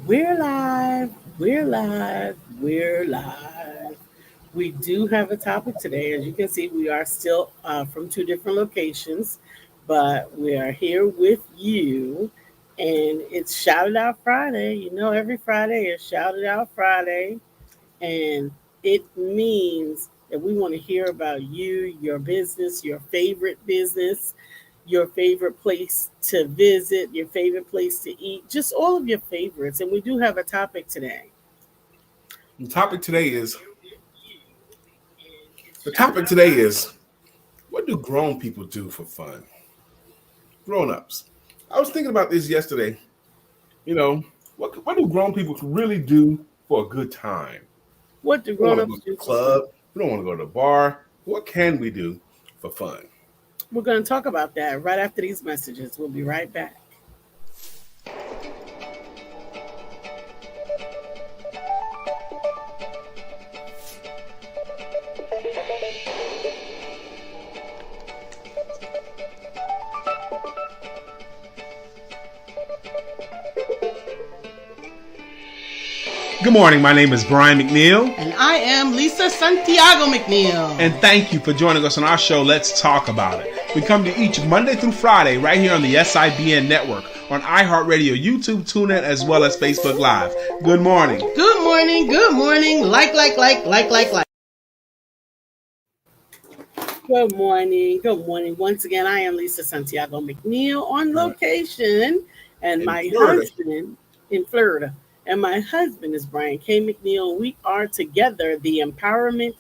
We're live. We're live. We're live. We do have a topic today. As you can see, we are still from two different locations, but we are here with you. And it's Shout It Out Friday. You know, every Friday is Shout It Out Friday. And it means that we want to hear about you, your business, your favorite business, your favorite place to visit, your favorite place to eat, just all of your favorites. And we do have a topic today. The topic today is the topic today is what do grown people do for fun? Grown ups. I was thinking about this yesterday. You know, what do grown people really do for a good time? What do We don't want to go grown-ups to do the for fun? club. We don't want to go to the bar. What can we do for fun? We're going to talk about that right after these messages. We'll be right back. Good morning. My name is Brian McNeill. And I am Lisa Santiago McNeill. And thank you for joining us on our show, Let's Talk About It. We come to each Monday through Friday right here on the SIBN network, on iHeartRadio, YouTube, TuneIn, as well as Facebook Live. Good morning. Good morning, good morning. Like. Good morning. Good morning. Once again, I am Lisa Santiago McNeill on location, and In my Florida. husband in Florida. And my husband is Brian K. McNeill. We are together, the empowerment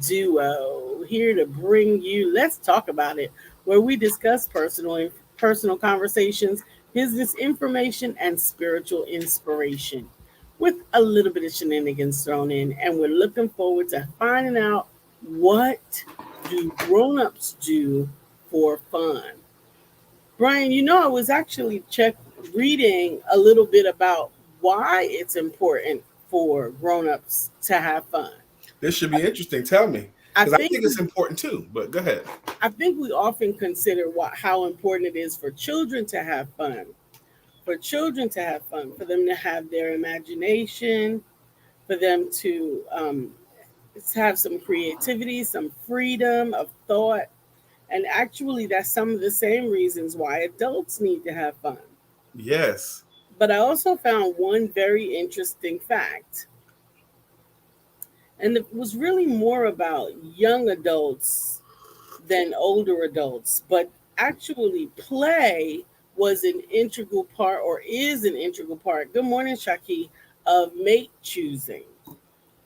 duo, here to bring you Let's Talk About It, where we discuss personal conversations, business information, and spiritual inspiration with a little bit of shenanigans thrown in. And we're looking forward to finding out what do grown-ups do for fun. Brian, I was actually reading a little bit about why it's important for grown-ups to have fun. This should be interesting. Tell me. I Because I think think it's important too, but go ahead. I think we often consider how important it is for children to have fun. For children to have fun, for them to have their imagination, for them to have some creativity, some freedom of thought. And actually, that's some of the same reasons why adults need to have fun. Yes. But I also found one very interesting fact, and it was really more about young adults than older adults. But actually, play was an integral part, or is an integral part. Good morning, Shaki, of mate choosing.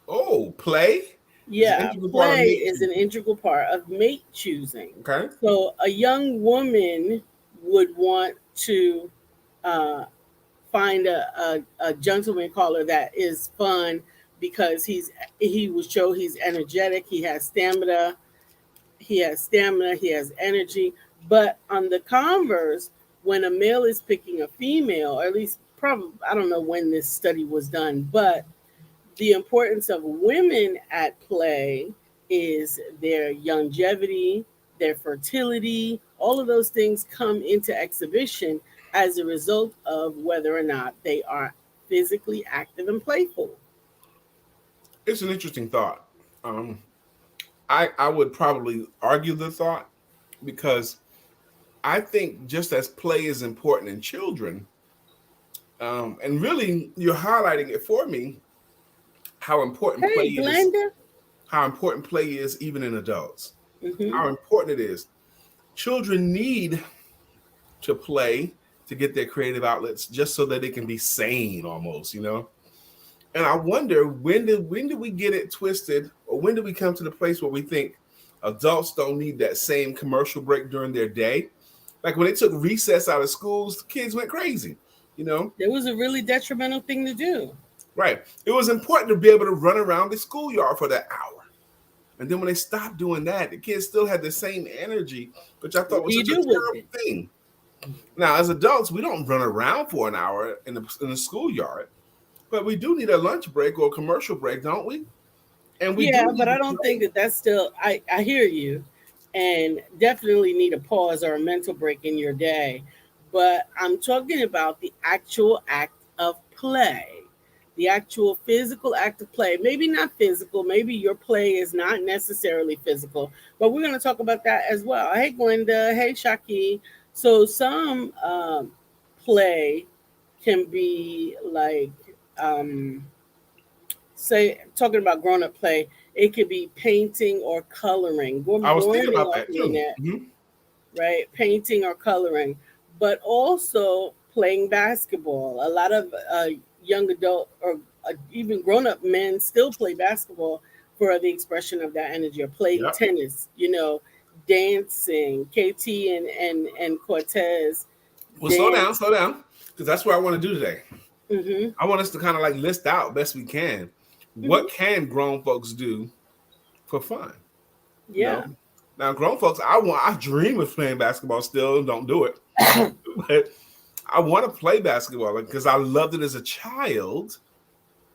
Oh, play is an Yeah, integral part of play me. is an integral part of mate choosing. Okay. So a young woman would want to uh, find a gentleman caller that is fun because he will show he's energetic, he has energy. But on the converse, when a male is picking a female, or at least probably, I don't know when this study was done, but the importance of women at play is their longevity, their fertility, all of those things come into exhibition as a result of whether or not they are physically active and playful. It's an interesting thought. Um, I would probably argue the thought because I think just as play is important in children, and really you're highlighting it for me how important play Hey, is, Glenda. how important play is even in adults, Hmm. how important it is. Children need to play to get their creative outlets just so that they can be sane almost. And I wonder when did we get it twisted, or when did we come to the place where we think adults don't need that same commercial break during their day? Like when they took recess out of schools, the kids went crazy, you know? It was a really detrimental thing to do. Right. It was important to be able to run around the schoolyard for that hour. And then when they stopped doing that, the kids still had the same energy, which I thought What do was you such a do with it? terrible thing. Now, as adults, we don't run around for an hour in the schoolyard, but we do need a lunch break or a commercial break, don't we? And we do Yeah, but need I to don't think play. that that's still. I hear you, and definitely need a pause or a mental break in your day. But I'm talking about the actual act of play. the actual physical act of play. Maybe not physical, maybe your play is not necessarily physical, but we're going to talk about that as well. Hey, Glenda. Hey, Shaki. So, some play can be like, um, say, talking about grown up play, it could be painting or coloring. Good I was thinking morning, about that too. Lynette, right? Painting or coloring, but also playing basketball. A lot of young adult or even grown up men still play basketball for the expression of that energy, or playing Yep. tennis, dancing. KT and Cortez Well, dance. slow down, because that's what I want to do today. Hmm. I want us to kind of like list out best we can. Hmm. What can grown folks do for fun? You know, Yeah. now grown folks, I dream of playing basketball. Still, don't do it, but I want to play basketball because I loved it as a child,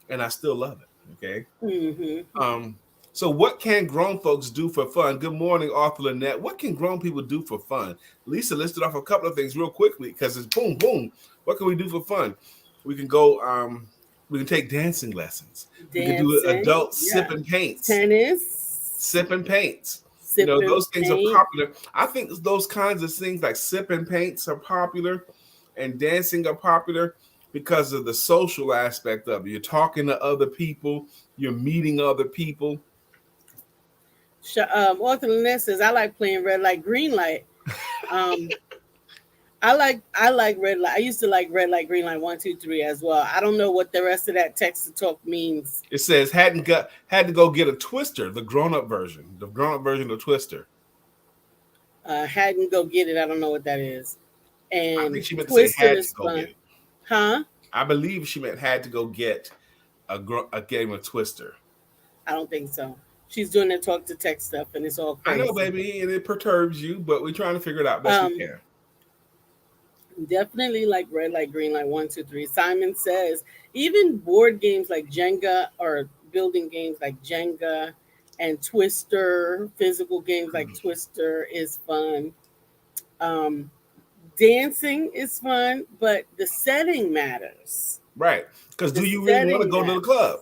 and I still love it. Okay. Hmm. Um. So, what can grown folks do for fun? Good morning, Arthur Lynette. What can grown people do for fun? Lisa listed off a couple of things real quickly because it's boom, boom. What can we do for fun? We can go. We can take dancing lessons. We can do Dancing. adult sip Yeah. and paints. Tennis. Sip and paints. Sipping Those things are paint. popular. I think those kinds of things like sip and paints are popular, and dancing are popular because of the social aspect of it. You're talking to other people. You're meeting other people. Arthur Lynette says, I like playing red light, green light. Um, I like red light. I used to like red light, green light, 1, 2, 3 as well. I don't know what the rest of that text to talk means. It says had to go get a Twister, the grown-up version of Twister. Hadn't go get it. I don't know what that is. I And think she meant to say Twister had to is go fun, get it. huh? I believe she meant had to go get a game of Twister. I don't think so. She's doing the talk to text stuff, and it's all I know, crazy. baby, and it perturbs you, but we're trying to figure it out best we Um, can. Definitely like red light, green light, 1, 2, 3. Simon says even board games like Jenga, or building games like Jenga and Twister, physical games like Twister is fun. Um, Dancing is fun, but the setting matters. Right. Because The do you really want to setting go to the matters. club?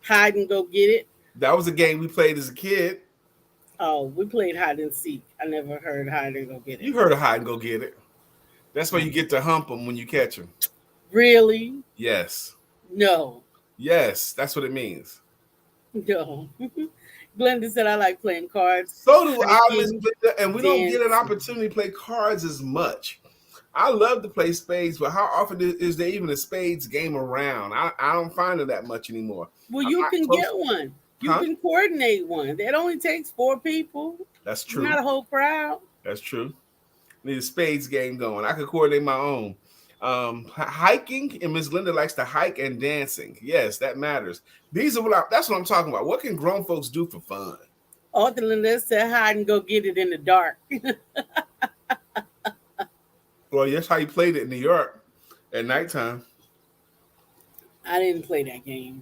Hide and go get it. That was a game we played as a kid. Oh, we played hide and seek. I never heard hide and go get it. You heard of hide and go get it. That's where you get to hump them when you catch them. Really? Yes. No. Yes, that's what it means. No. Glenda said I like playing cards, So do I, Miss hiking, Glenda, and we don't get an dancing. opportunity to play cards as much. I love to play spades, but how often is there even a spades game around? I don't find it that much anymore. Well, I'm you not can close. get one. You Huh? can coordinate one. It only takes 4 people. That's It's not true. a whole crowd. That's true. Need a spades game going. I could coordinate my own. Hiking, and Miss Glenda likes to hike and dancing. Yes, that matters. That's what I'm talking about. What can grown folks do for fun? Arthur Linda said hide and go get it in the dark. Well, that's how you played it in New York at nighttime. I didn't play that game.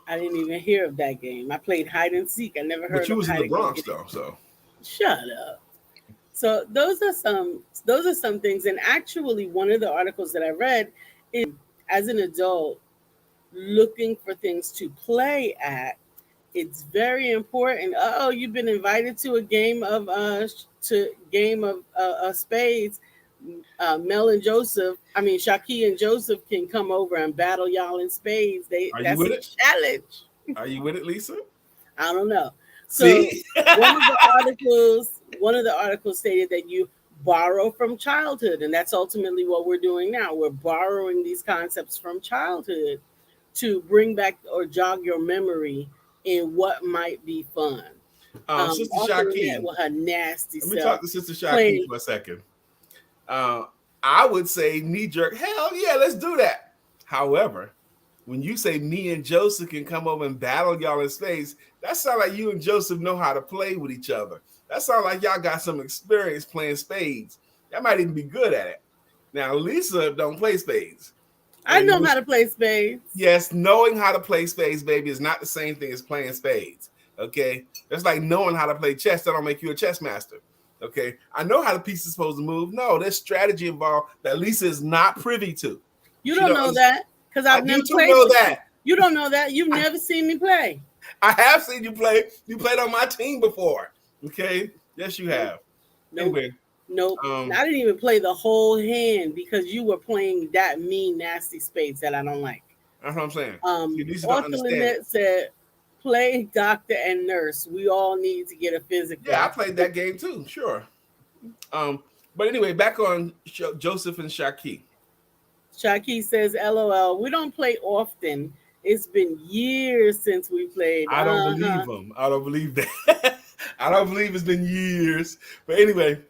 I didn't even hear of that game. I played hide and seek. I never But heard you of was in hide the and go Bronx get it. though, so Shut up. So those are some things. And actually, one of the articles that I read is, as an adult looking for things to play at, it's very important. Oh, you've been invited to a game of spades. Mel and Joseph, I mean Shaki and Joseph can come over and battle y'all in spades. They are you That's with a it? challenge. Are you with it, Lisa? I don't know. So See? one of the articles stated that you borrow from childhood, and that's ultimately what we're doing now. We're borrowing these concepts from childhood to bring back or jog your memory in what might be fun. Sister Arthur Lynette Shaki, with her nasty let me talk self to Sister Shaki playing. for a second. Uh, I would say knee jerk, hell yeah, let's do that. However, when you say me and Joseph can come over and battle y'all in space, that sounds like you and Joseph know how to play with each other. That sounds like y'all got some experience playing spades. Y'all might even be good at it. Now, Lisa don't play spades. I And know how to play spades. yes, knowing how to play spades, baby, is not the same thing as playing spades. Okay? That's like knowing how to play chess. That don't make you a chess master. Okay? I know how the piece is supposed to move. No, there's strategy involved that Lisa is not privy to. You She don't don't know understand. that. Because I I've do never too played know with you. that. You don't know that. You've never seen me play. I have seen you play. You played on my team before. Okay. Yes, you Nope. have. Nope. Anyway, Nope. um, I didn't even play the whole hand because you were playing that mean, nasty spades that I don't like. that's what I'm saying. See, Lisa don't Arthur understand it. Lynette said, play doctor and nurse. We all need to get a Yeah, I physical. played that game too. Sure. But anyway, back on Joseph and Shaki. Shaki says, LOL. We don't play often. It's been years since we played. I don't believe Uh-huh. them. I don't believe that. I don't believe it's been years. But anyway,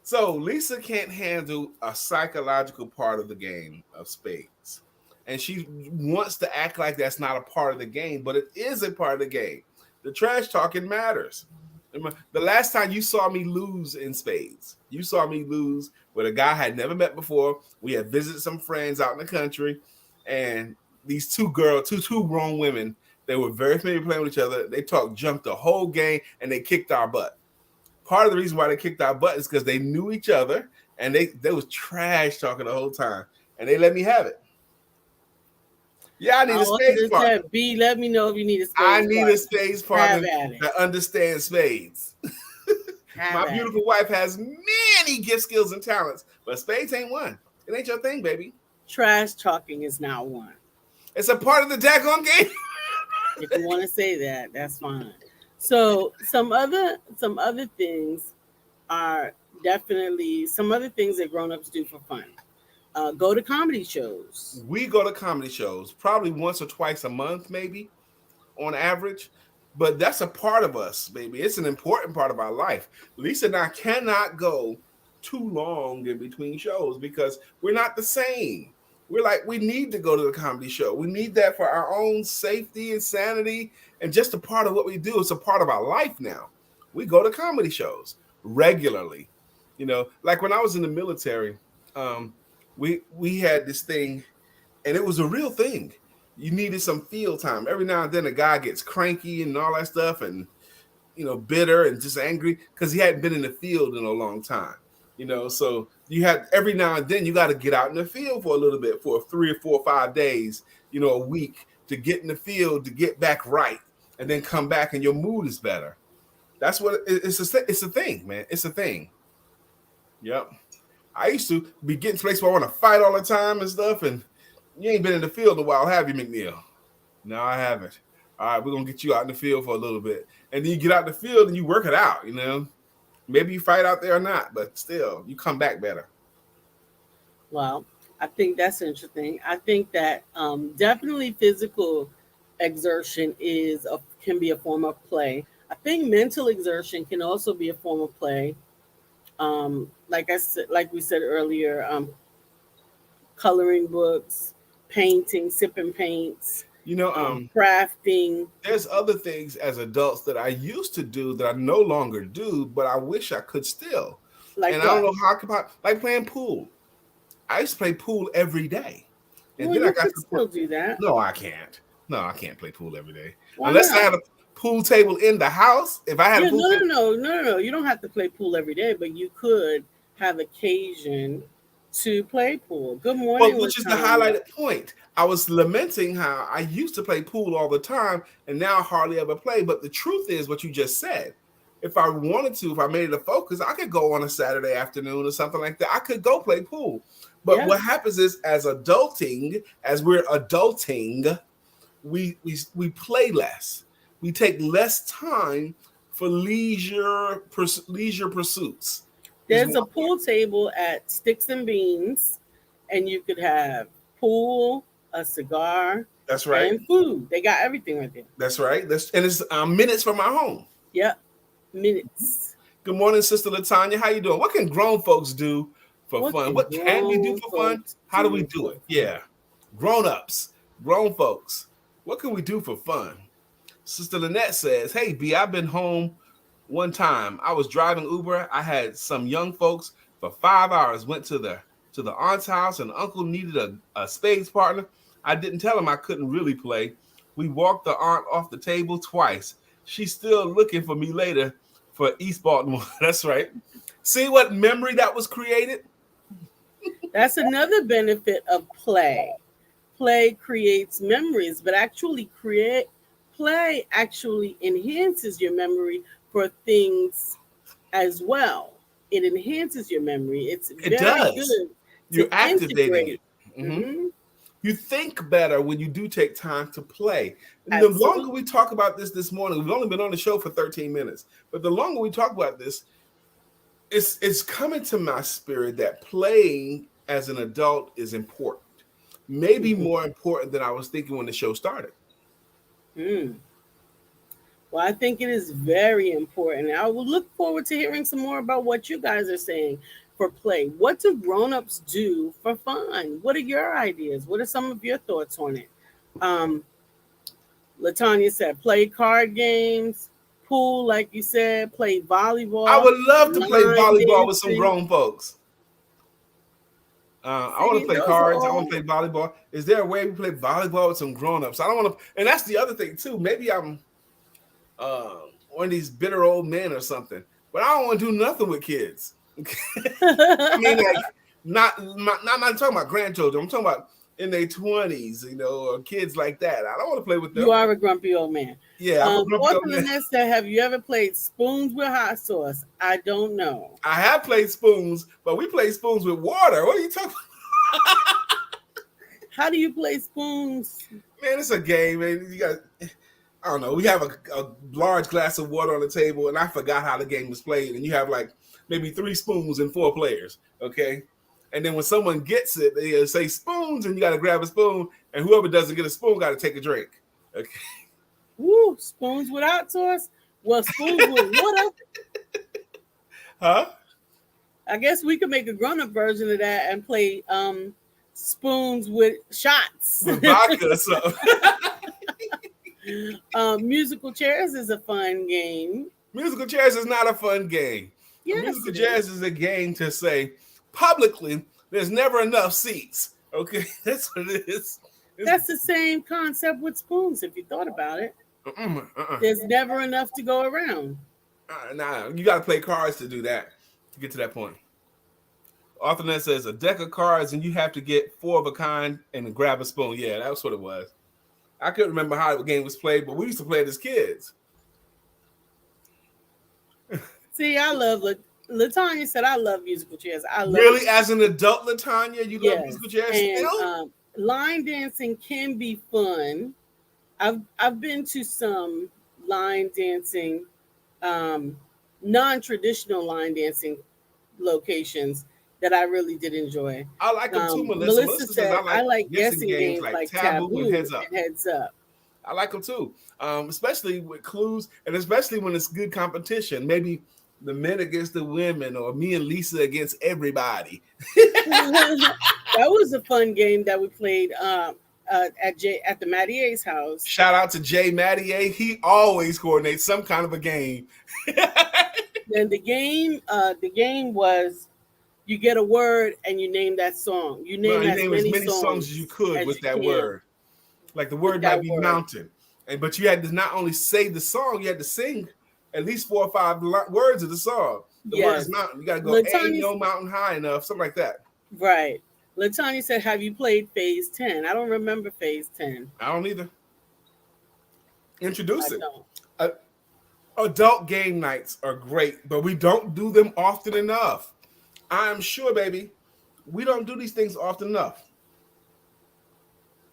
so Lisa can't handle a psychological part of the game of spades. And she wants to act like that's not a part of the game, but it is a part of the game. The trash talking matters. The last time you saw me lose in spades, you saw me lose with a guy I had never met before. We had visited some friends out in the country, and these two grown women, they were very familiar playing with each other. They talked junk the whole game, and they kicked our butt. Part of the reason why they kicked our butt is because they knew each other, and they was trash talking the whole time, and they let me have it. Yeah, I need a spades Arthur partner. said, B, let me know if you need a I spades need partner. a spades Have partner at it. that understands spades. Have My at beautiful it. wife has many gift skills and talents, but spades ain't one. It ain't your thing, baby. Trash talking is not one. It's a part of the daggone game. If you want to say that, that's fine. So some other things are definitely some other things that grown-ups do for fun. Go to comedy shows. We go to comedy shows probably once or twice a month, maybe on average. But that's a part of us, baby. It's an important part of our life. Lisa and I cannot go too long in between shows because we're not the same. We're like, we need to go to the comedy show. We need that for our own safety and sanity and just a part of what we do. It's a part of our life now. We go to comedy shows regularly. Like when I was in the military, um, we had this thing, and it was a real thing. You needed some field time. Every now and then a guy gets cranky and all that stuff and bitter and just angry because he hadn't been in the field in a long time. So you had every now and then you got to get out in the field for a little bit for 3 or 4 or 5 days, a week to get in the field to get back right and then come back and your mood is better. That's what it's a thing, man. It's a thing. Yep. I used to be getting to places where I want to fight all the time and stuff, and you ain't been in the field in a while, have you, McNeill? No, I haven't. All right, we're going to get you out in the field for a little bit. And then you get out in the field and you work it out, Maybe you fight out there or not, but still, you come back better. Well, I think that's interesting. I think that definitely physical exertion can be a form of play. I think mental exertion can also be a form of play. Like we said earlier, coloring books, painting, sipping paints, crafting. There's other things as adults that I used to do that I no longer do, but I wish I could still. Like and what? I don't know how I could, like playing pool. I used to play pool every day. And well, then you could still do that. No, I can't. No, I can't play pool every day. Why Unless not? I had a pool table in the house. If I had a pool table. No. You don't have to play pool every day, but you could have occasion to play pool. Good morning. Well, which is the highlighted point. I was lamenting how I used to play pool all the time, and now I hardly ever play. But the truth is what you just said. If I wanted to, if I made it a focus, I could go on a Saturday afternoon or something like that. I could go play pool. But what happens is, as we're adulting, we play less. We take less time for leisure pursuits. There's a pool table at Sticks and Beans, and you could have pool, a cigar, that's right, and food. They got everything right there. That's right. And it's minutes from our home. Yep, minutes. Good morning, Sister Latanya. How you doing? What can grown folks do for fun? What can we do for fun? How do we do it? Yeah, grown-ups, grown folks. What can we do for fun? Sister Lynette says, hey, B, I've been home one time. I was driving Uber. I had some young folks for 5 hours, went to the aunt's house, and uncle needed a spades partner. I didn't tell him I couldn't really play. We walked the aunt off the table twice. She's still looking for me later for East Baltimore. That's right. See what memory that was created? That's another benefit of play. play creates memories, but play actually enhances your memory for things as well. It enhances your memory. It's It very does. good You're to activating integrate. it. Mhm. Hmm. You think better when you do take time to play. And the longer we Absolutely. talk about this morning, we've only been on the show for 13 minutes, but the longer we talk about this, it's coming to my spirit that playing as an adult is important. Maybe Hmm. more important than I was thinking when the show started. Mm. Well, I think it is very important. I will look forward to hearing some more about what you guys are saying for play. What do grown-ups do for fun? What are your ideas? What are some of your thoughts on it? Um, Latanya said play card games, pool, like you said, play I volleyball, would love to play line volleyball with some dancing. grown folks. I want to See, play those are cards. I want all. to play volleyball. Is there a way we play volleyball with some grown-ups? I don't want to. And that's the other thing too. Maybe I'm one of these bitter old men or something, but I don't want to do nothing with kids. I mean, like not talking about grandchildren. I'm talking about in their 20s, or kids like that. I don't want to play with You them. are a grumpy old man. Yeah, I'm a grumpy old Author man. Lynette said, have you ever played spoons with hot sauce? I don't know. I have played spoons, but we play spoons with water. What are you talking about? How do you play spoons? Man, it's a game, man. I don't know. We have a large glass of water on the table, and I forgot how the game was played. And you have like maybe 3 spoons and 4 players, okay? And then when someone gets it, they say spoons, and you got to grab a spoon, and whoever doesn't get a spoon got to take a drink, okay? Woo, spoons with hot sauce? Well, spoons with water. Huh? I guess we could make a grown-up version of that and play spoons with shots. With vodka or something. Musical chairs is a fun game. Musical chairs is not a fun game. Yes, Musical it chairs is a game to say publicly there's never enough seats. Okay, that's what it is. That's the same concept with spoons, if you thought about it. Uh-uh. There's never enough to go around. Nah, you got to play cards to do that, to get to that point. Arthurnet says a deck of cards and you have to get 4 of a kind and grab a spoon. Yeah, that's what it was. I couldn't remember how the game was played, but we used to play it as kids. See, I love Latanya said I love musical chairs. I love Really, as an adult, Latanya, you love musical chairs and still? line dancing can be fun. I've been to some line dancing, non-traditional line dancing locations that I really did enjoy. I like them too, Melissa. Melissa Says said I I like guessing guessing games like Taboo and Taboo Heads Up. and Heads Up. I like them too, especially with clues, and especially when it's good competition. Maybe the men against the women, or me and Lisa against everybody. That was a fun game that we played at the Mattier's house. Shout out to Jay Mattier. He always coordinates some kind of a game. And the game was you get a word and you name that song. You name as many songs as you could with that can word. Like the word might be word. mountain, but you had to not only say the song, you had to sing at least 4 or 5 words of the song. The word is mountain. You got to go, ain't no mountain high enough, something like that. Right. Latanya said, have you played Phase 10? I don't remember Phase 10. I don't either. Introduce it. Adult game nights are great, but we don't do them often enough. I'm sure, baby, we don't do these things often enough.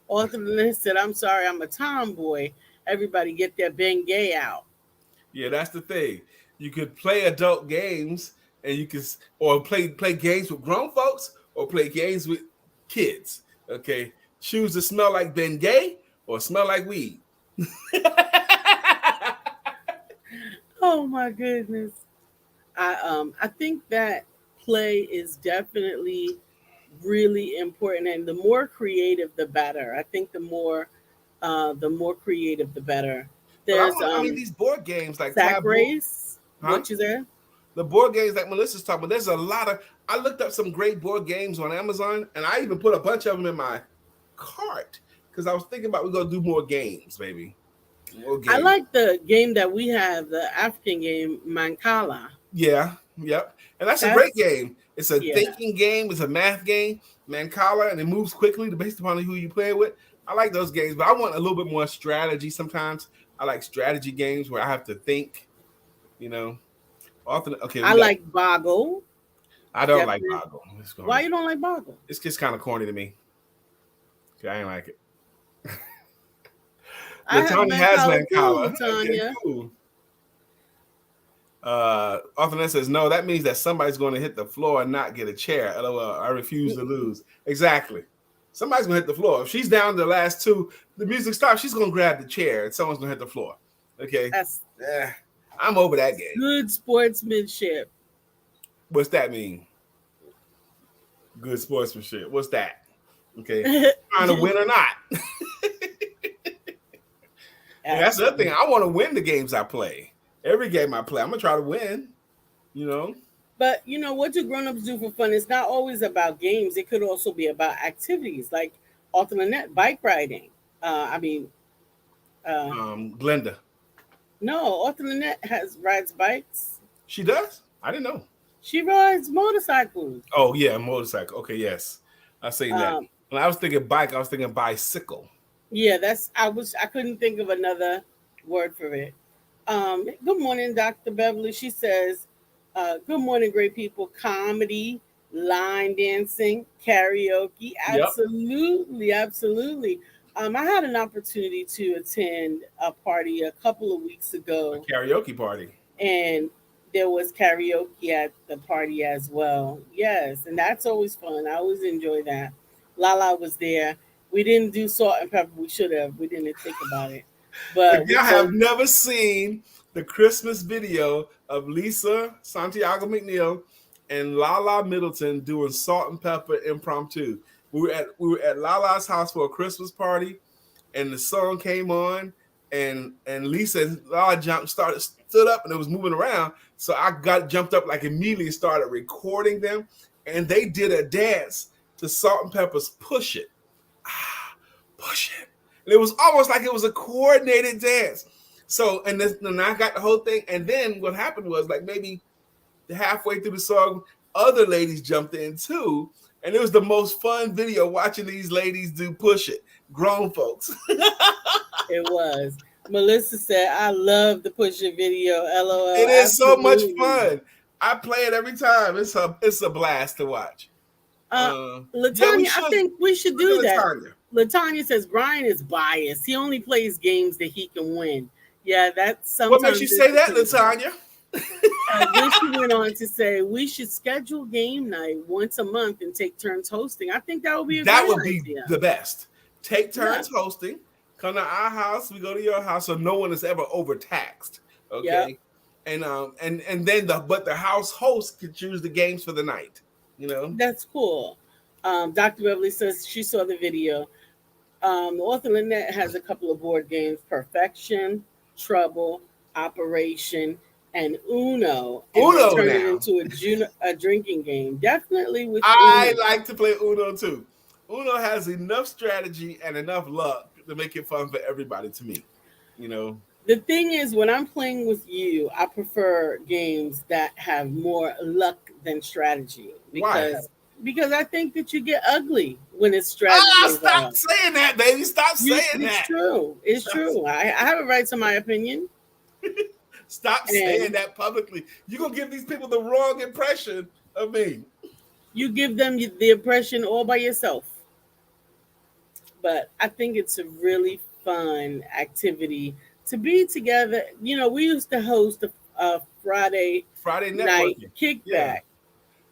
Author Lynn said, I'm sorry, I'm a tomboy. Everybody get their Bengay out. Yeah, that's the thing. You could play adult games, and you can, or play games with grown folks, or play games with kids. Okay, choose to smell like Bengay or smell like weed. Oh my goodness. I think that play is definitely really important, and the more creative the better. I think the more creative the better. There's these board games like Sack Taboo. Race. Huh? What you there? The board games like Melissa's talking about, there's a lot of, I looked up some great board games on Amazon, and I even put a bunch of them in my cart because I was thinking about we're going to do more games, baby. More games. I like the game that we have, the African game, Mancala. Yeah, yep. And that's a great game. It's a thinking game. It's a math game, Mancala, and it moves quickly based upon who you play with. I like those games, but I want a little bit more strategy sometimes. I like strategy games where I have to think, Often, okay, I like Boggle. I don't like Boggle. Why you don't like Boggle? It's just kind of corny to me. Okay, I ain't like it. Latanya has Mancala. Okay, cool. Often says, no, that means that somebody's going to hit the floor and not get a chair. LOL, I refuse to lose. Exactly. Somebody's going to hit the floor. If she's down to the last two, the music stops, she's going to grab the chair and someone's going to hit the floor. Okay? I'm over that game. Good sportsmanship. What's that mean? Good sportsmanship. What's that? Okay. Trying to win or not. That's the other thing. I want to win the games I play. Every game I play, I'm going to try to win, But, what do grown-ups do for fun? It's not always about games. It could also be about activities like alternate bike riding. Glenda. No, alternate rides bikes. She does? I didn't know. She rides motorcycles. Oh, yeah, motorcycle. Okay, yes. I say that. When I was thinking bike, I was thinking bicycle. Yeah, I couldn't think of another word for it. Good morning, Dr. Beverly. She says, good morning, great people. Comedy, line dancing, karaoke. Absolutely, absolutely. I had an opportunity to attend a party a couple of weeks ago. A karaoke party. And there was karaoke at the party as well. Yes, and that's always fun. I always enjoy that. Lala was there. We didn't do salt and pepper. We should have. We didn't think about it. But if y'all have never seen the Christmas video of Lisa Santiago McNeill and Lala Middleton doing salt and pepper impromptu. We were at Lala's house for a Christmas party, and the song came on, and Lisa and Lala stood up, and it was moving around. So I jumped up like immediately and started recording them, and they did a dance to Salt and Pepper's "Push It." Push it. And it was almost like it was a coordinated dance. So, and I got the whole thing. And then what happened was, like, maybe halfway through the song, other ladies jumped in too. And it was the most fun video watching these ladies do Push It. Grown folks. It was. Melissa said, I love the Push It video. LOL. It is so much fun. I play it every time. It's a blast to watch. Latanya, I think we should do that. Latanya says Brian is biased. He only plays games that he can win. Yeah, that's sometimes. What makes you say that, Latanya? Then she went on to say we should schedule game night once a month and take turns hosting. I think that would be the best. Take turns hosting. Come to our house. We go to your house, so no one is ever overtaxed. Okay, and then the house host could choose the games for the night. That's cool. Dr. Beverly says she saw the video. The author Lynette has a couple of board games: Perfection, Trouble, Operation, and Uno. And turn it into a drinking game. Definitely with I like to play Uno too. Uno has enough strategy and enough luck to make it fun for everybody to me. The thing is, when I'm playing with you, I prefer games that have more luck than strategy. Because I think that you get ugly when it's strategy. Stop saying that, baby. Stop saying that. It's true. It's true. I have a right to my opinion. Stop saying that publicly. You're going to give these people the wrong impression of me. You give them the impression all by yourself. But I think it's a really fun activity to be together. We used to host a Friday night kickback. Yeah.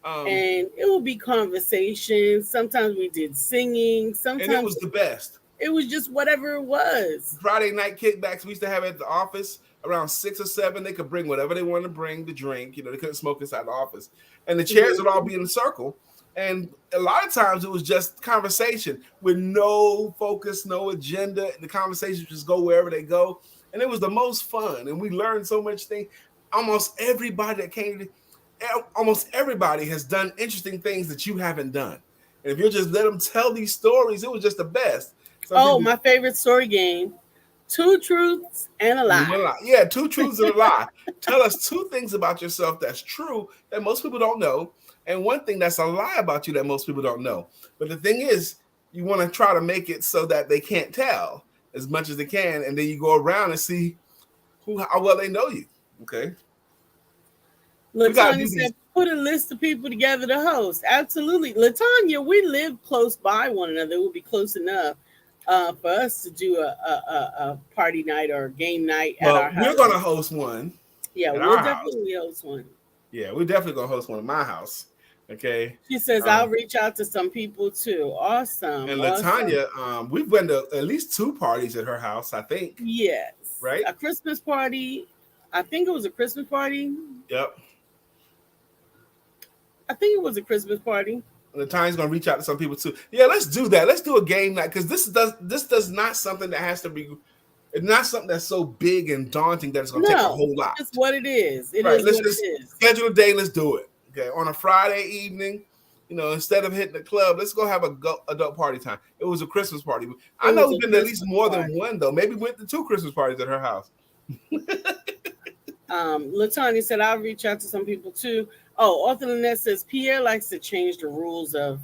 And it would be conversations. Sometimes we did singing. Sometimes and it was the best. It was just whatever it was. Friday night kickbacks we used to have at the office around 6 or 7. They could bring whatever they wanted to bring to drink. They couldn't smoke inside the office. And the chairs would all be in a circle. And a lot of times it was just conversation with no focus, no agenda. The conversations just go wherever they go. And it was the most fun. And we learned so much things. Almost everybody has done interesting things that you haven't done. And if you just let them tell these stories, it was just the best. My favorite story game, 2 Truths and a Lie. Yeah, 2 Truths and a Lie. Tell us 2 things about yourself that's true that most people don't know. And one thing that's a lie about you that most people don't know. But the thing is, you want to try to make it so that they can't tell as much as they can, and then you go around and see how well they know you. Okay. We gotta Latanya do said, these. put a list of people together to host. Absolutely. Latanya, we live close by one another. It would be close enough for us to do a party night or a game night at our Well, we're house. gonna host one Yeah, at we'll our house. definitely host one. Yeah, we're definitely gonna host one at my house. Okay. She says, I'll reach out to some people too. Awesome. And Awesome. Latanya, we've been to at least 2 parties at her house, I think. Yes. Right? A Christmas party. I think it was a Christmas party. Yep. I think it was a Christmas party. Latanya's gonna reach out to some people too. Yeah, let's do that. Let's do a game night because this does not something that has to be. It's not something that's so big and daunting that it's gonna take a whole lot. It's what it is. It right, is let's what just it is. schedule a day. Let's do it. Okay, on a Friday evening, instead of hitting the club, let's go have adult party time. It was a Christmas party. I know we've been to at least more than one though. Maybe we went to 2 Christmas parties at her house. Latanya said, I'll reach out to some people too. Oh, Arthur Lynette says, Pierre likes to change the rules of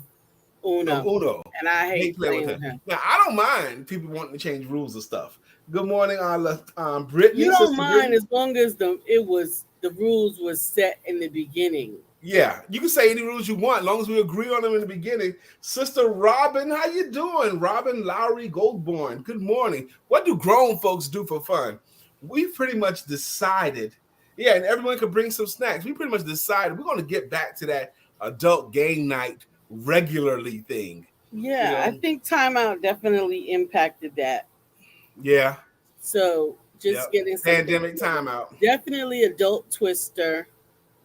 Uno. And I hate playing with him. Now, I don't mind people wanting to change rules of stuff. Good morning, Brittany. You don't mind Brittany? As long as the rules was set in the beginning. Yeah, you can say any rules you want, as long as we agree on them in the beginning. Sister Robin, how you doing? Robin Lowry Goldborn, good morning. What do grown folks do for fun? We pretty much decided, and everyone could bring some snacks. We pretty much decided we're going to get back to that adult game night regularly thing. Yeah, I think timeout definitely impacted that. Yeah. So just getting pandemic timeout. Definitely adult twister.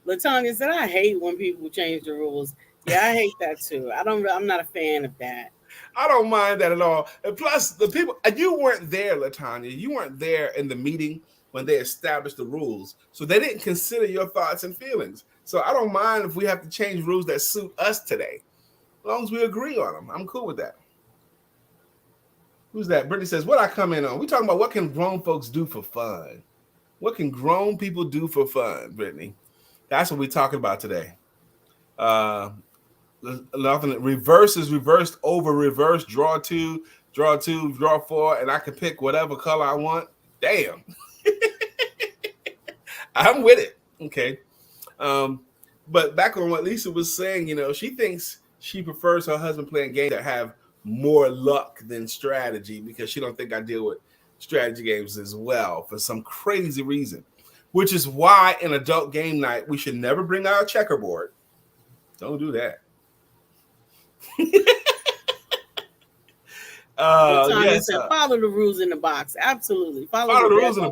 Latanya said, I hate when people change the rules. Yeah, I hate that too. I'm not a fan of that. I don't mind that at all. And plus, the people, you weren't there, Latanya. You weren't there in the meeting when they established the rules. So they didn't consider your thoughts and feelings. So I don't mind if we have to change rules that suit us today. As long as we agree on them. I'm cool with that. Who's that? Brittany says, what I come in on? We're talking about what can grown folks do for fun. What can grown people do for fun, Brittany? That's what we're talking about today. Reverse is reversed over reverse. Draw 2, draw 4, and I can pick whatever color I want. Damn. I'm with it. Okay. But back on what Lisa was saying, she thinks she prefers her husband playing games that have more luck than strategy because she don't think I deal with strategy games as well for some crazy reason, which is why in adult game night, we should never bring out a checkerboard. Don't do that. Follow the rules in the box. Absolutely. Follow the rules in the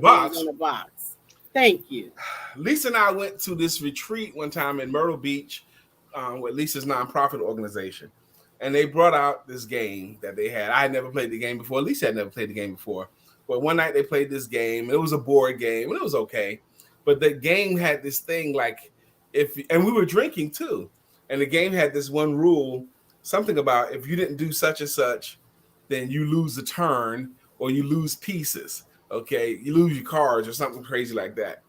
box. Thank you. Lisa and I went to this retreat one time in Myrtle Beach with Lisa's nonprofit organization. And they brought out this game that they had. I had never played the game before. Lisa had never played the game before. But one night they played this game. It was a board game, and it was okay. But the game had this thing and we were drinking too. And the game had this one rule, something about if you didn't do such and such, then you lose a turn or you lose pieces. Okay, you lose your cards or something crazy like that.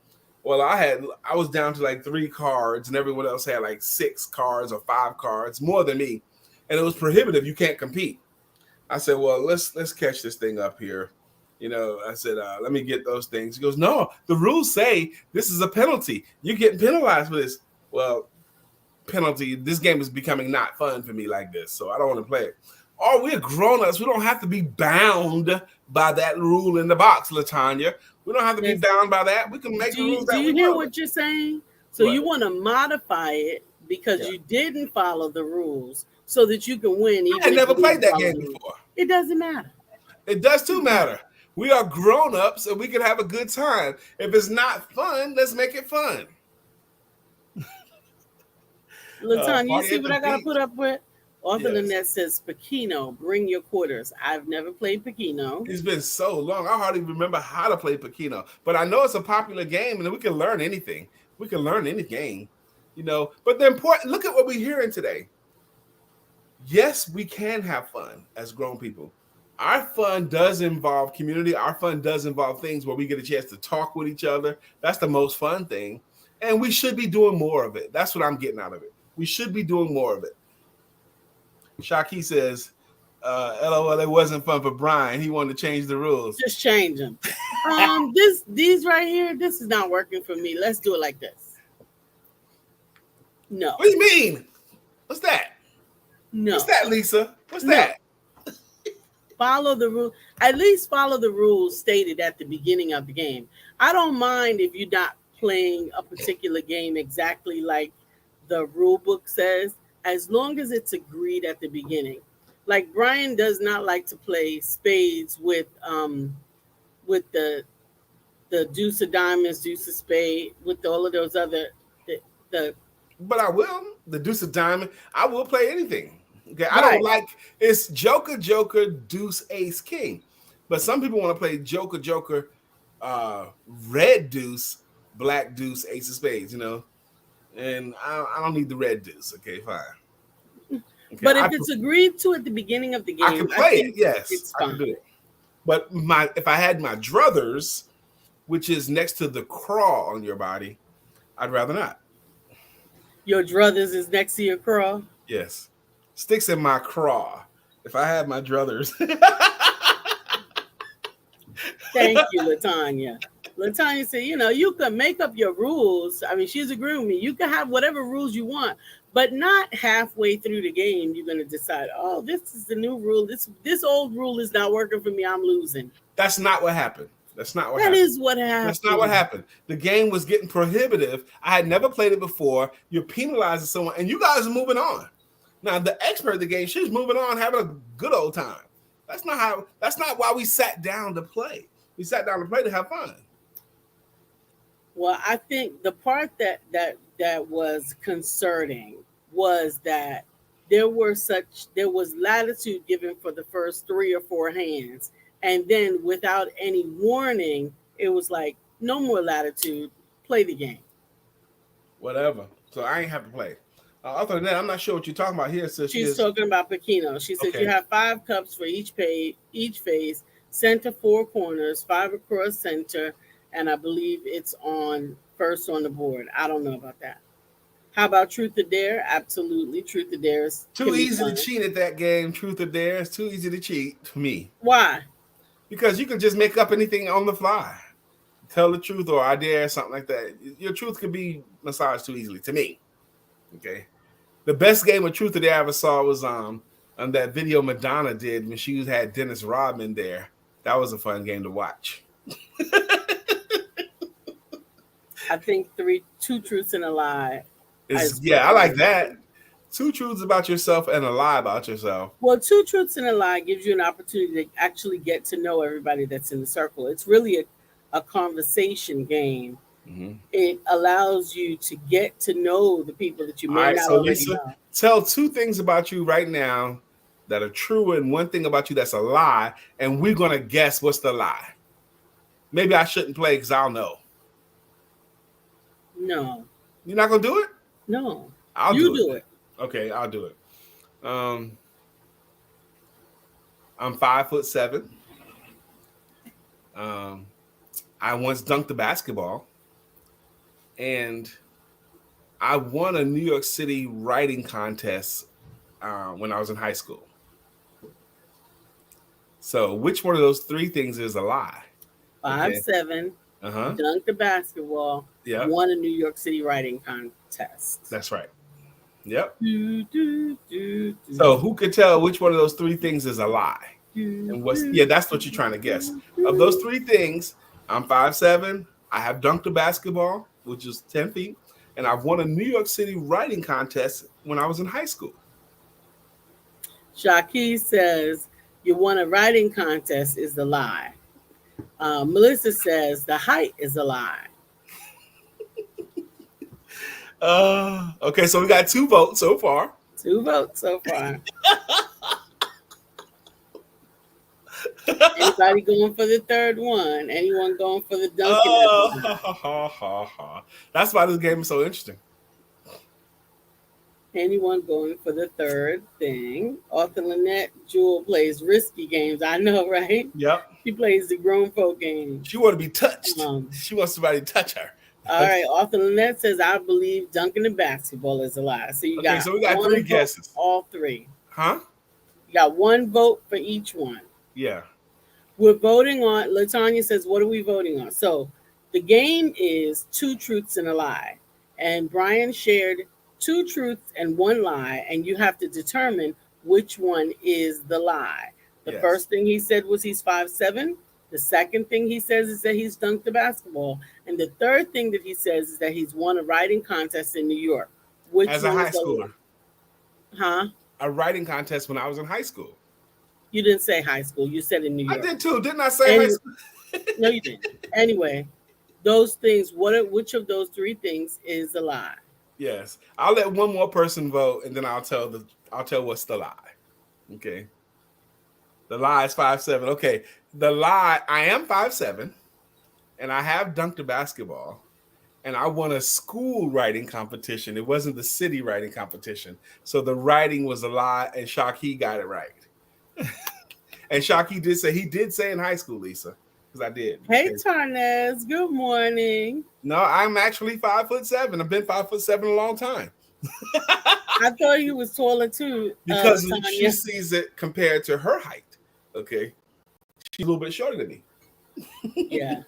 Well, I was down to 3 cards, and everyone else had 6 cards or 5 cards, more than me. And it was prohibitive. You can't compete. I said, well, let's catch this thing up here. I said, let me get those things. He goes, no, the rules say this is a penalty. You're getting penalized for this. Well, penalty. This game is becoming not fun for me like this, so I don't want to play it. Oh, we're grown-ups. We don't have to be bound by that rule in the box, Latanya. We don't have to be bound by that. We can make the rules that we want. Do you hear what you're saying? So you want to modify it because you didn't follow the rules so that you can win. I never played that game before. It doesn't matter. It does too matter. We are grown-ups and we can have a good time. If it's not fun, let's make it fun. Latanya, you see what I got to put up with? Arthur Lynette says, Pekino, bring your quarters. I've never played Pekino. It's been so long. I hardly remember how to play Pekino. But I know it's a popular game and we can learn anything. We can learn any game, But the important, look at what we're hearing today. Yes, we can have fun as grown people. Our fun does involve community. Our fun does involve things where we get a chance to talk with each other. That's the most fun thing. And we should be doing more of it. That's what I'm getting out of it. We should be doing more of it. Shaki says, LOL, it wasn't fun for Brian. He wanted to change the rules. Just change them. These right here, this is not working for me. Let's do it like this. No. What do you mean? What's that? No. What's that, Lisa? What's that? Follow the rule. At least follow the rules stated at the beginning of the game. I don't mind if you're not playing a particular game exactly like the rule book says, as long as it's agreed at the beginning. Like Brian does not like to play spades with the deuce of diamonds, deuce of spade, with all of those other the. But I will. The deuce of diamond. I will play anything. Okay, I don't like it's Joker, deuce, ace, king. But some people want to play Joker, red deuce, black deuce, ace of spades, you know. And I don't need the red deuce. Okay, fine. Okay, but if it's agreed to at the beginning of the game, I can play it. Yes, it's I fine. can do it. But if I had my druthers, which is next to the craw on your body, I'd rather not. Your druthers is next to your craw? Yes. Sticks in my craw. If I had my druthers. Thank you, LaTanya. LaTanya said, you can make up your rules. I mean, she's agreeing with me. You can have whatever rules you want, but not halfway through the game, you're going to decide, oh, this is the new rule. This old rule is not working for me. I'm losing. That's not what happened. That's not what happened. That is what happened. That's not what happened. The game was getting prohibitive. I had never played it before. You're penalizing someone, and you guys are moving on. Now, the expert of the game, she's moving on, having a good old time. That's not why we sat down to play. We sat down to play to have fun. Well, I think the part that was concerning was that there was latitude given for the first 3 or 4 hands. And then without any warning, it was like, no more latitude, play the game. Whatever. So I ain't have to play. Other than that, I'm not sure what you're talking about here. So she's talking about Pekino. She says okay. You have 5 cups for each phase, center 4 corners, 5 across center, and I believe it's on first on the board. I don't know about that. How about Truth or Dare? Absolutely. Truth or Dare is too easy to cheat at that game. Truth or Dare is too easy to cheat to me. Why? Because you can just make up anything on the fly. Tell the truth or I dare, something like that. Your truth could be massaged too easily to me. Okay. The best game of Truth or Dare I ever saw was on that video Madonna did when she had Dennis Rodman there. That was a fun game to watch. I think 2 truths and a lie. I like that. 2 truths about yourself and a lie about yourself. Well, 2 truths and a lie gives you an opportunity to actually get to know everybody that's in the circle. It's really a conversation game. Mm-hmm. It allows you to get to know the people that you may not already know. Tell 2 things about you right now that are true and 1 thing about you that's a lie, and we're going to guess what's the lie. Maybe I shouldn't play because I'll know. No. You're not going to do it? No. I'll do it. Okay, I'll do it. I'm 5'7". I once dunked the basketball, and I won a New York City writing contest when I was in high school. So, which one of those 3 things is a lie? 5'7", dunked the basketball, won a New York City writing contest. That's right. Yep. So who could tell which one of those 3 things is a lie? And that's what you're trying to guess. Of those 3 things, I'm 5'7", I have dunked a basketball, which is 10 feet, and I've won a New York City writing contest when I was in high school. Shaki says you won a writing contest is the lie. Melissa says the height is a lie. Okay, so we got 2 votes so far. 2 votes so far. Anybody going for the 3rd one? Anyone going for the dunking? That's why this game is so interesting. Anyone going for the 3rd thing? Arthur Lynette Jewel plays risky games. I know, right? Yep. She plays the grown folk game. She want to be touched. She wants somebody to touch her. All right. Author Lynette says, I believe dunking the basketball is a lie. So you Okay, got so we got one 3 vote guesses. for all 3. Huh? You got 1 vote for each one. Yeah. We're voting on, Latanya says, what are we voting on? So the game is 2 truths and a lie. And Brian shared 2 truths and 1 lie, and you have to determine which one is the lie. The Yes. first thing he said was he's 5'7". The second thing he says is that he's dunked the basketball. And the third thing that he says is that he's won a writing contest in New York. Which As a one high is the lie? schooler. Huh? A writing contest when I was in high school. You didn't say high school. You said in New I York. did too. Didn't I say high school? No, you didn't. Anyway, those things, which of those 3 things is a lie? Yes. I'll let one more person vote, and then I'll tell what's the lie. Okay. The lie is 5'7". Okay. The lie, I am 5'7", and I have dunked a basketball, and I won a school writing competition. It wasn't the city writing competition. So the writing was a lie, and Shaki got it right. And Shaki did say in high school, Lisa, because I did. Hey, Tarnez, good morning. No, I'm actually 5'7". I've been 5'7" a long time. I thought you was taller too. Because she sees it compared to her height. Okay. She's a little bit shorter than me. Yeah.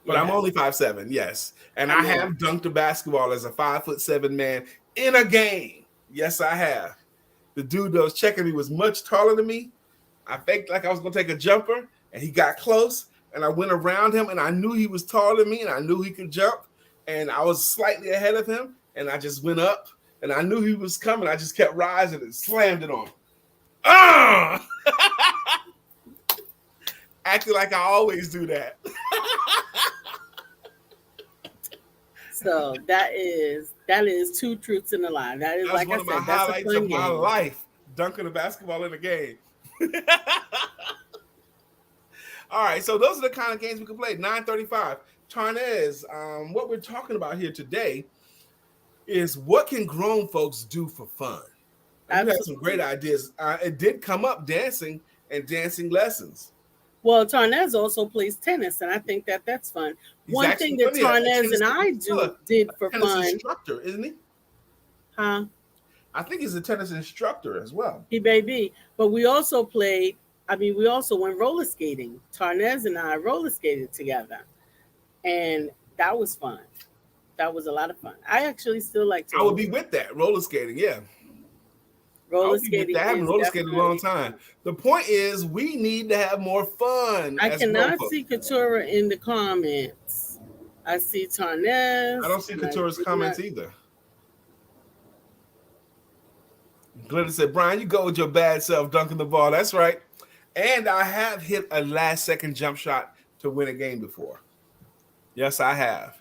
But I'm only 5'7", yes. And I have dunked a basketball as a 5'7" man in a game. Yes, I have. The dude that was checking me was much taller than me. I faked like I was going to take a jumper, and he got close, and I went around him, and I knew he was taller than me, and I knew he could jump, and I was slightly ahead of him, and I just went up, and I knew he was coming. I just kept rising and slammed it on him. Ah! Acting like I always do that. So that is 2 truths and a lie. That is, that's like one I of my said, that's highlights a fun of my game. life, dunking a basketball in a game. All right, so those are the kind of games we can play. 9:35. Tarnez, what we're talking about here today is what can grown folks do for fun? You had some great ideas. It did come up dancing and dancing lessons. Well, Tarnez also plays tennis, and I think that's fun. One thing that Tarnez and I did for fun. Instructor, isn't he? Huh? I think he's a tennis instructor as well. He may be, but we also played. We also went roller skating. Tarnez and I roller skated together, and that was fun. That was a lot of fun. I actually still like to. I would be with that roller skating. Yeah. Roller skating. I haven't roller skated a long time. The point is, we need to have more fun. I cannot see Katura in the comments. I see Tarnez. I don't see Katura's comments either. Glenda said, Brian, you go with your bad self dunking the ball. That's right. And I have hit a last-second jump shot to win a game before. Yes, I have.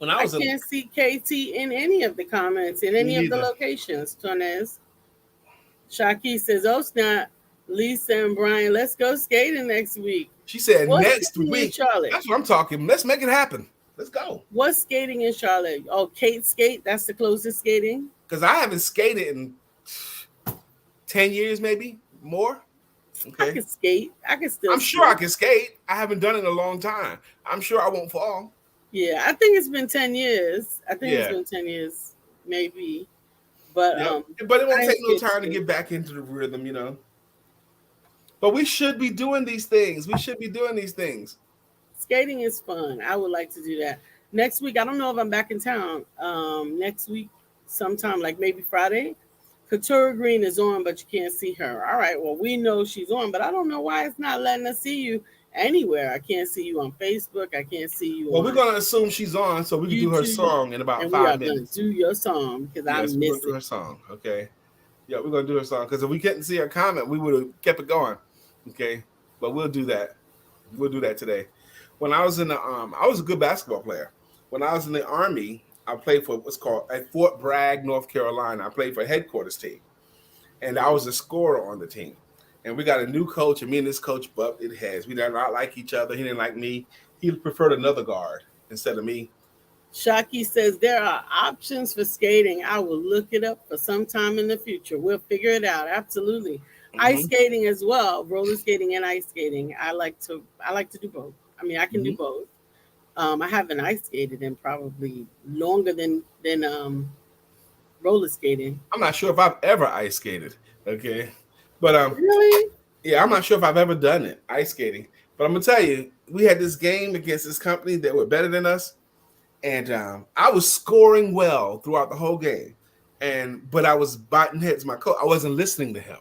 I can't see KT in any of the comments, in any of the locations, Tarnez. Shaki says, oh, snap, Lisa and Brian, let's go skating next week. She said next week. Charlotte? That's what I'm talking. Let's make it happen. Let's go. What's skating in Charlotte? Oh, Kate skate? That's the closest skating? Because I haven't skated in 10 years, maybe more. Okay. I can skate. I can still I'm sure I can skate. I haven't done it in a long time. I'm sure I won't fall. Yeah, I think it's been 10 years. It's been 10 years, maybe. But it won't take no time to get back into the rhythm, you know. But we should be doing these things. Skating is fun. I would like to do that. Next week, I don't know if I'm back in town. Next week, sometime like maybe Friday. Katura Green is on, but you can't see her. All right, well, we know she's on, but I don't know why it's not letting us see you anywhere. I can't see you on Facebook. I can't see you. Well, we're gonna assume she's on, so we can do her song in about 5 minutes. Do your song because I miss it. Do her song, okay? Yeah, we're gonna do her song because if we couldn't see her comment, we would have kept it going, okay? But we'll do that. We'll do that today. When I was in the I was a good basketball player. When I was in the Army, I played for what's called at Fort Bragg, North Carolina. I played for a headquarters team, and I was a scorer on the team. And we got a new coach, and me and this coach bumped heads. We did not like each other. He didn't like me. He preferred another guard instead of me. Shaki says there are options for skating. I will look it up for some time in the future. We'll figure it out. Absolutely. Mm-hmm. Ice skating as well, roller skating and ice skating. I like to do both. I mean, I can do both. I haven't ice skated in probably longer than roller skating. I'm not sure if I've ever ice skated. Okay, but Really? yeah, I'm not sure if I've ever done it ice skating. But I'm gonna tell you, we had this game against this company that were better than us, and I was scoring well throughout the whole game, but I was biting heads. My coach, I wasn't listening to him,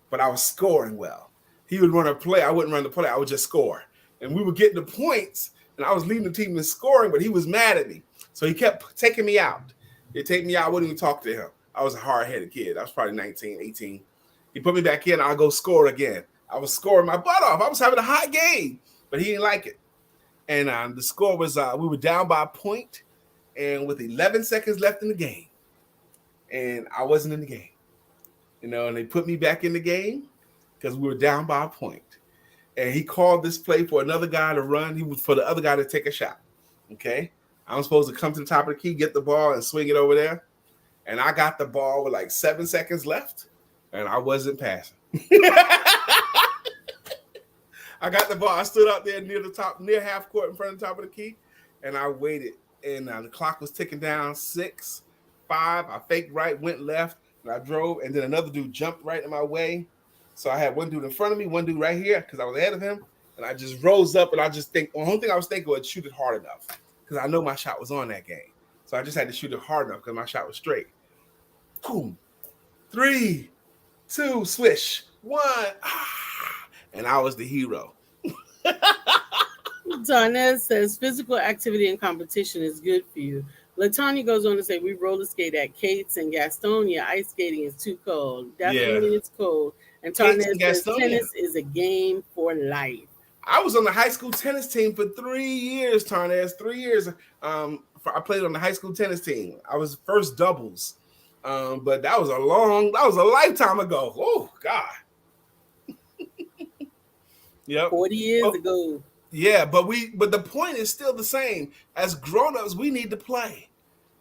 but I was scoring well. He would run a play, I wouldn't run the play, I would just score, and we were getting the points, and I was leading the team in scoring, but he was mad at me, so he kept taking me out. He'd take me out, I wouldn't even talk to him. I was a hard-headed kid. I was probably 19, 18. He put me back in, I'll go score again. I was scoring my butt off. I was having a hot game, but he didn't like it. And the score was we were down by a point, and with 11 seconds left in the game, and I wasn't in the game, and they put me back in the game because we were down by a point. And he called this play for another guy to run. He was for the other guy to take a shot. Okay, I'm supposed to come to the top of the key, get the ball, and swing it over there. And I got the ball with like 7 seconds left, and I wasn't passing. I got the ball. I stood up there near half court in front of the top of the key, and I waited. And the clock was ticking down. 6, 5. I faked right, went left, and I drove. And then another dude jumped right in my way. So I had one dude in front of me, one dude right here, because I was ahead of him. And I just rose up, and the only thing I was thinking was shoot it hard enough, because I know my shot was on that game. So I just had to shoot it hard enough because my shot was straight. Boom. 3, 2, swish. 1. And I was the hero. Darnell says physical activity and competition is good for you. Latanya goes on to say we roller skate at Kate's and Gastonia. Ice skating is too cold. Definitely it's cold. And Darnell says tennis is a game for life. I was on the high school tennis team for 3 years, Tarnez. 3 years. I played on the high school tennis team. I was first doubles. But that was a lifetime ago. Oh God. Yep. 40 years ago. Yeah, but the point is still the same. As grown-ups, we need to play.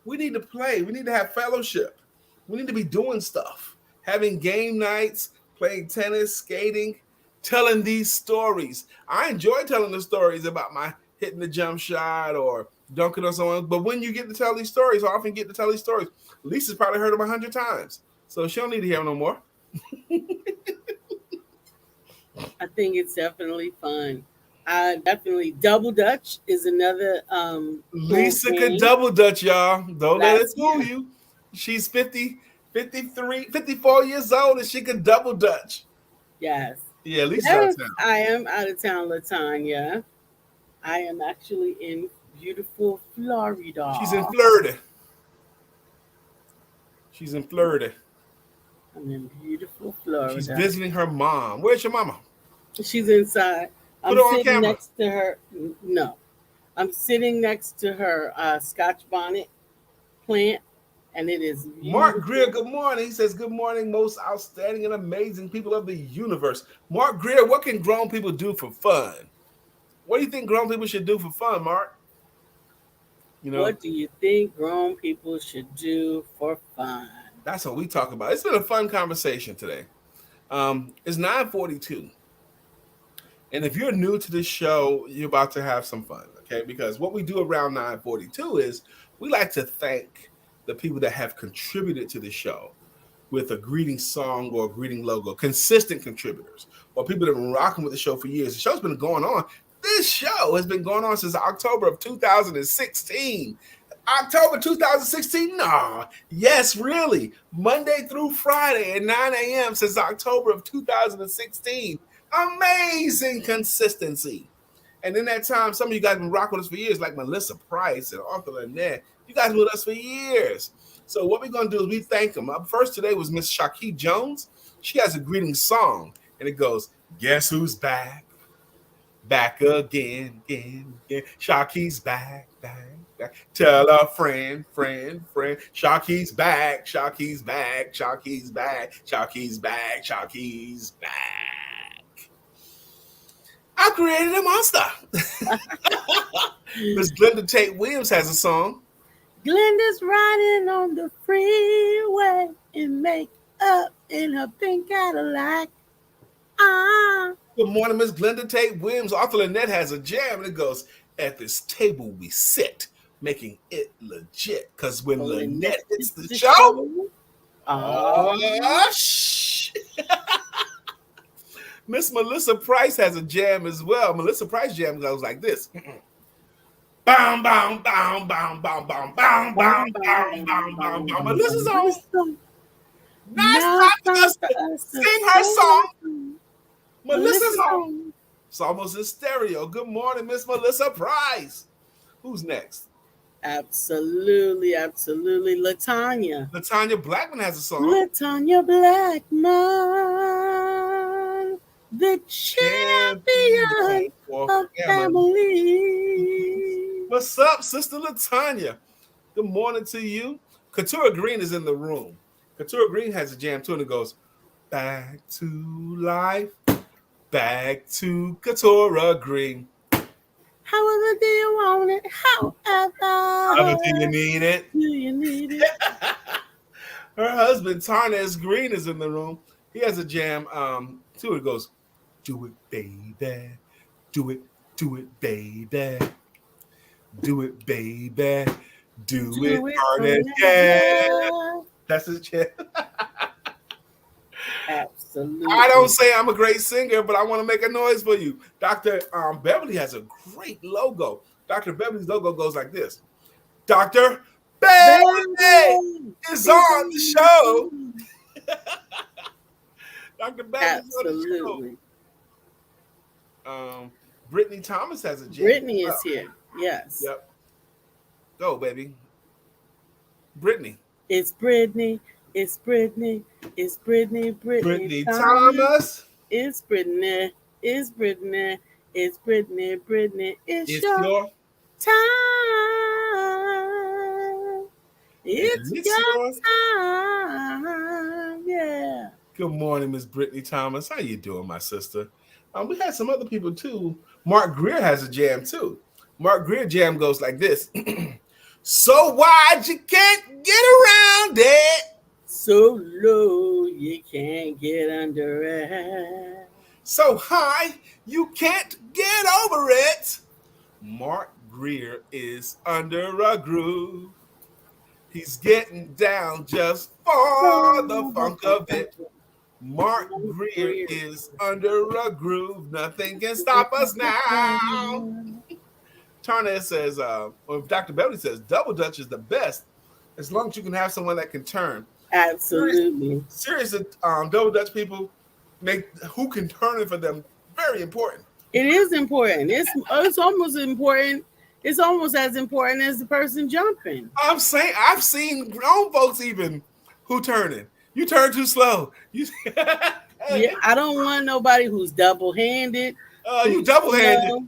We need to play. We need to have fellowship. We need to be doing stuff. Having game nights, playing tennis, skating, telling these stories. I enjoy telling the stories about my hitting the jump shot or dunking on someone. But when you get to tell these stories, I often get to tell these stories. Lisa's probably heard them 100 times. So she don't need to hear them no more. I think it's definitely fun. Definitely double dutch is another Lisa could double dutch, y'all. Don't let it fool you. She's 50, 53, 54 years old, and she could double dutch. Yes. Yeah, Lisa's out of town. I am out of town, Latanya. I am actually in beautiful Florida. She's in Florida. She's in Florida. I'm in beautiful Florida. She's visiting her mom. Where's your mama? She's inside. I'm sitting next to her. No, I'm sitting next to her Scotch bonnet plant, and it is beautiful. Mark Greer, good morning. He says, good morning, most outstanding and amazing people of the universe. Mark Greer, what can grown people do for fun? What do you think grown people should do for fun, Mark? What do you think grown people should do for fun? That's what we talk about. It's been a fun conversation today. It's 9:42. And if you're new to this show, you're about to have some fun, okay? Because what we do around 9:42 is we like to thank the people that have contributed to the show with a greeting song or a greeting logo, consistent contributors, or people that have been rocking with the show for years. The show's been going on. This show has been going on since October of 2016. October 2016? No. Yes, really. Monday through Friday at 9 a.m. since October of 2016. Amazing consistency. And in that time, some of you guys have been rocking with us for years, like Melissa Price and Arthur Lynette. You guys been with us for years. So what we're going to do is we thank them. Up first today was Miss Shaquille Jones. She has a greeting song, and it goes, guess who's back? Back again. Shawkee's back. Tell a friend. Shawkee's back. Shawkee's back. I created a monster. Miss Glenda Tate Williams has a song. Glenda's riding on the freeway in makeup in her pink Cadillac. Good morning, Miss Glenda Tate Williams. Arthur Lynette has a jam, and it goes, At this table we sit, making it legit. Because when Lynette hits the show, Miss Melissa Price has a jam as well. Melissa Price jam goes like this. Bam, bam, bam, bam, bam, bam, bam, bam, bam, bam, bam, bam. Melissa's on. Now it's time for us to sing her song. Melissa's on. It's almost in stereo. Good morning, Miss Melissa Price. Who's next? Absolutely. Latanya. Latanya Blackman has a song. Latanya Blackman, the champion of family. What's up, Sister Latanya? Good morning to you. Katura Green is in the room. Katura Green has a jam too, and it goes, back to life, back to Katura Green. However do you want it, however do you need it? Do you need it? Her husband, Tarnes Green, is in the room. He has a jam too. It goes, do it, baby. Do it, baby. Do it, baby. Do it, Tarnes. Yeah. That's his jam. Absolutely. I don't say I'm a great singer, but I want to make a noise for you. Dr. Beverly has a great logo. Dr. Beverly's logo goes like this. Dr. Beverly is on the show. Dr. Beverly's on the show. Brittany Thomas has a jam. Brittany is here. Yes. Yep. Go, baby. Brittany. It's Brittany. It's Brittany. It's Brittany. Brittany Thomas. It's Brittany. It's Brittany. It's Brittany. Brittany. It's your time. It's your time. Yeah. Good morning, Miss Brittany Thomas. How you doing, my sister? We had some other people too. Mark Greer has a jam too. Mark Greer jam goes like this. So wide you can't get around it. So low you can't get under it. So high you can't get over it. Mark Greer is under a groove. He's getting down just for the funk of it. Mark Greer is under a groove. Nothing can stop us now. Tarna says, Dr. Beverly says, double Dutch is the best as long as you can have someone that can turn. Absolutely. Serious double Dutch people make who can turn it for them very important. It is important. It's almost important. It's almost as important as the person jumping. I'm saying I've seen grown folks even who turning. You turn too slow. Yeah, I don't want nobody who's double-handed. You double-handed? Slow.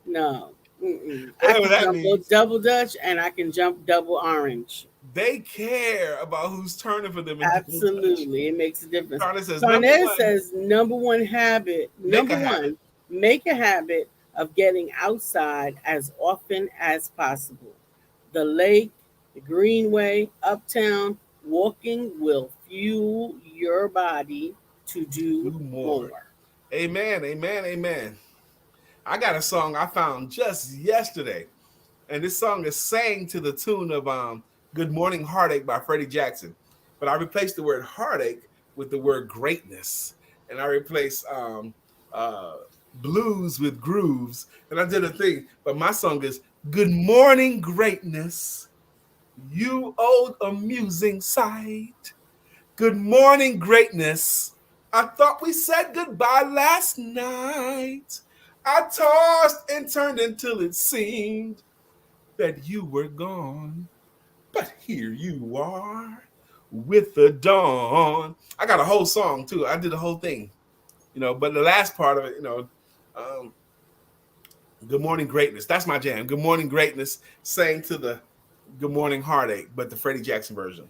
No. I can jump both double Dutch and I can jump double orange. They care about who's turning for them. Absolutely. It makes a difference. Tarnez says number one habit. Make a habit of getting outside as often as possible. The lake, the greenway, uptown, walking will fuel your body to do more. Amen, amen, amen. I got a song I found just yesterday, and this song is sang to the tune of Good Morning Heartache by Freddie Jackson. But I replaced the word heartache with the word greatness, and I replaced blues with grooves, and I did a thing. But my song is Good Morning Greatness, you old amusing sight. Good morning greatness, I thought we said goodbye last night. I tossed and turned until it seemed that you were gone. But here you are with the dawn. I got a whole song too. I did the whole thing, but the last part of it, Good Morning Greatness. That's my jam. Good Morning Greatness, sang to the Good Morning Heartache, but the Freddie Jackson version.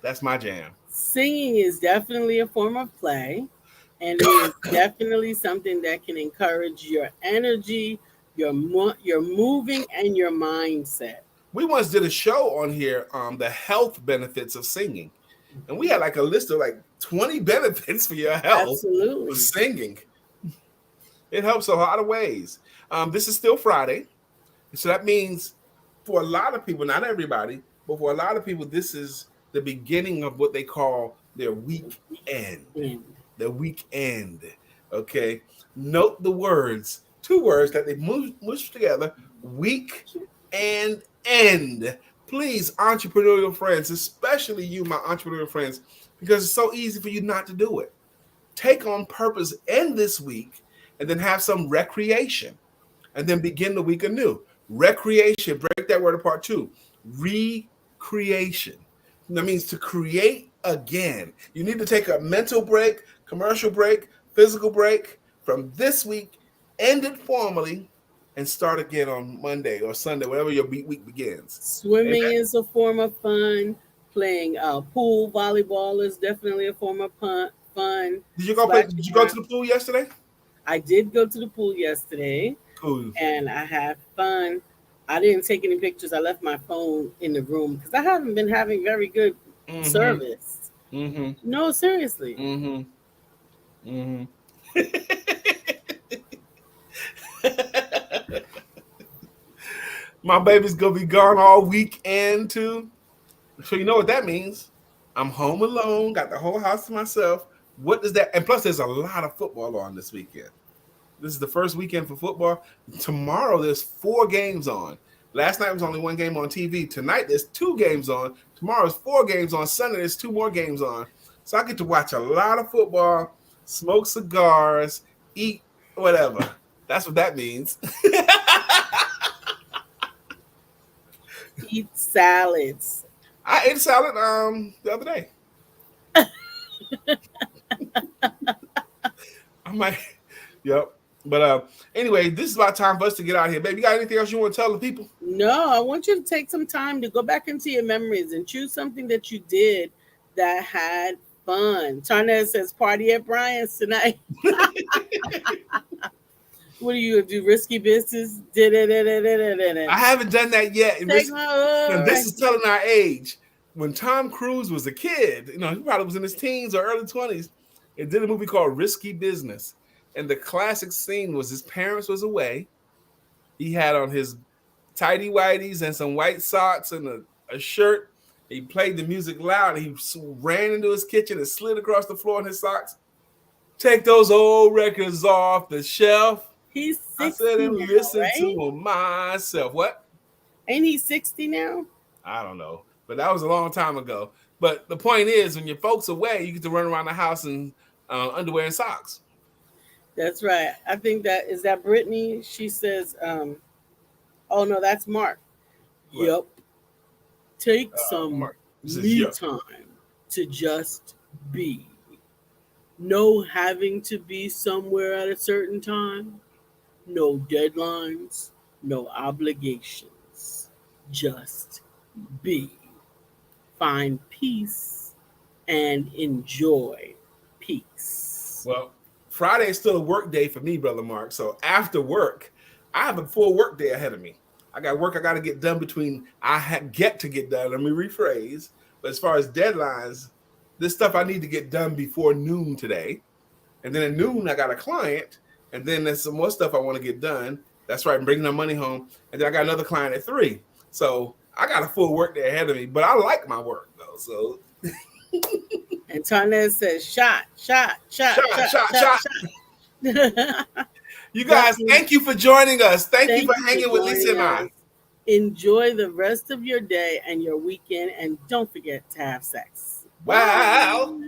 That's my jam. Singing is definitely a form of play. And it is definitely something that can encourage your energy, your moving, and your mindset. We once did a show on here, the health benefits of singing. And we had like a list of like 20 benefits for your health. Absolutely. For singing. It helps a lot of ways. This is still Friday. So that means for a lot of people, not everybody, but for a lot of people, this is the beginning of what they call their weekend. The weekend. Okay. Note the words, two words that they mushed together: week and end. Please, entrepreneurial friends, especially you, my entrepreneurial friends, because it's so easy for you not to do it. Take on purpose, end this week, and then have some recreation, and then begin the week anew. Recreation, break that word apart too. Recreation. That means to create again. You need to take a mental break, commercial break, physical break from this week, end it formally, and start again on Monday or Sunday, whenever your week begins. Swimming is a form of fun. Playing pool volleyball is definitely a form of fun. Did you go play? Did you go to the pool yesterday? I did go to the pool yesterday. Cool. And I had fun. I didn't take any pictures. I left my phone in the room because I haven't been having very good service. No, seriously. My baby's gonna be gone all weekend too. So you know what that means. I'm home alone, got the whole house to myself. What does that? And plus, there's a lot of football on this weekend. This is the first weekend for football. Tomorrow, there's 4 games on. Last night was only 1 game on TV. Tonight, there's 2 games on. Tomorrow's 4 games on. Sunday, there's 2 more games on. So I get to watch a lot of football, smoke cigars, eat whatever. That's what that means. Eat salads. I ate salad the other day. I might, yep. But anyway, this is about time for us to get out of here. Baby, you got anything else you want to tell the people? No, I want you to take some time to go back into your memories and choose something that you did that had fun. Tarnez says, party at Brian's tonight. What are you going to do? Risky business? I haven't done that yet. This is telling our age. When Tom Cruise was a kid, he probably was in his teens or early 20s, and did a movie called Risky Business. And the classic scene was his parents was away. He had on his tighty whities and some white socks and a shirt. He played the music loud. And he ran into his kitchen and slid across the floor in his socks. Take those old records off the shelf. He's 60 I said and now, listen right? to myself. What? Ain't he 60 now? I don't know. But that was a long time ago. But the point is, when your folks away, you get to run around the house in underwear and socks. That's right. I think is that Brittany? She says, oh, no, that's Mark. What? Yep. Take some me time to just be. No having to be somewhere at a certain time. No deadlines. No obligations. Just be. Find peace and enjoy peace. Well, Friday is still a work day for me, Brother Mark. So after work, I have a full work day ahead of me. I got work I got to get done get to get done. Let me rephrase. But as far as deadlines, this stuff I need to get done before noon today. And then at noon, I got a client. And then there's some more stuff I want to get done. That's right, I'm bringing my money home. And then I got another client at 3. So I got a full work day ahead of me. But I like my work, though. So... And Tarnez says, shot. You guys, thank you for joining us. Thank you for hanging with Lisa and I. Enjoy the rest of your day and your weekend. And don't forget to have sex. Wow.